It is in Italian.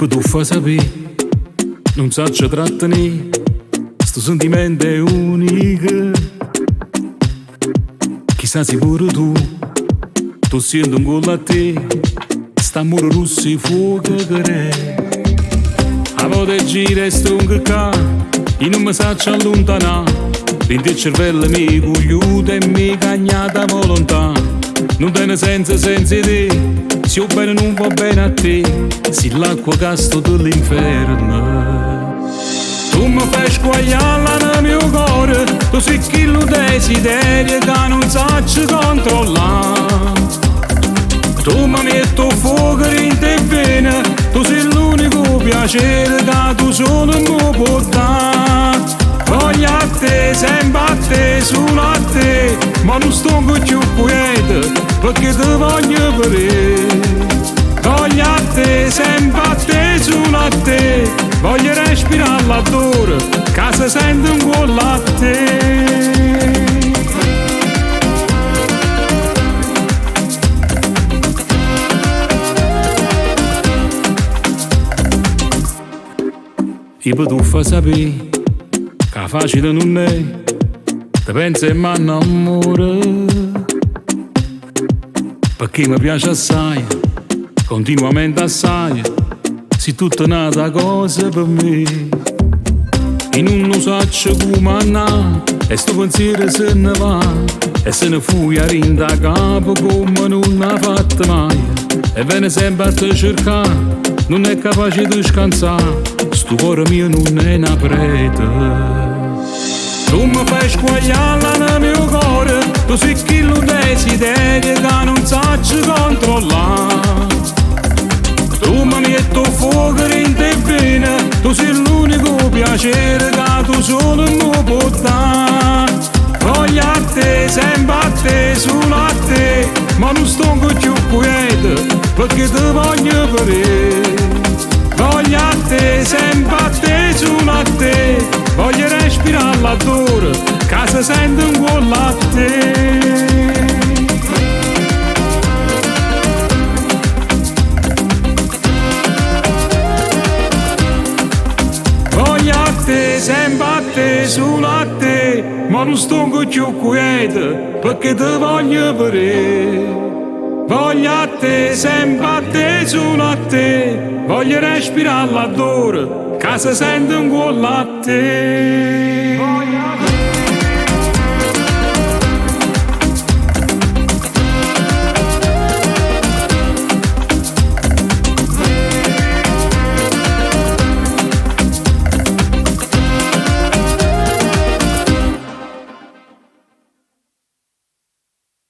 per tu fa sapere, non saccio trattenere, sto sentimento è unico. Chissà se pure tu senti un gol a te, st'amore rosso e fuoco che è. A volte gira e stonga qua, e non mi saccio allontanare. Dentro il cervello mi cugliuta e mi cagnata volontà. Non tiene senso senza te, se io bene non va bene a te, se l'acqua casto dell'inferno. Tu mi fai squagliare nel mio cuore, tu sei quello desiderio che non saccio controllare. Tu mi metti fuoco in te vene, tu sei l'unico piacere che tu solo mi puoi dare. Voglio a te, sempre a te, solo a te, ma non sto più quieta, perché ti voglio vedere. Voglio a te, sempre a te, solo a te, voglio respirare l'odore, che si sente un po' latte. E per tu fa sapere che facile non è, te pensi e mi innamoro, perché mi piace assai, continuamente assai, sei tutta un'altra cosa per me. E non lo saccio come andare, e sto pensiero se ne va, e se ne fui a rinda capo come non ha fatto mai. E viene sempre a te cercare, non è capace di scansare, sto cuore mio non è una prete. Tu mi fai squagliare nel mio cuore, tu sei quello desiderio che non saccio controllare. Tu mi metti fuoco in te vene, tu sei l'unico piacere che tu solo mi puoi dare. Voglio a te, sempre a te, solo a te, ma non sto più quieta, perché ti voglio vedere. Voglio a te, sempre a te, solo a te, voglio respirare l'odore, che si sente un po' latte. Voglio a te, sempre a te, solo a te, ma non sto più quieta, perché ti voglio vedere. Voglio a te, sempre a te, solo a te, voglio respirare l'odore, che si sente un po' latte.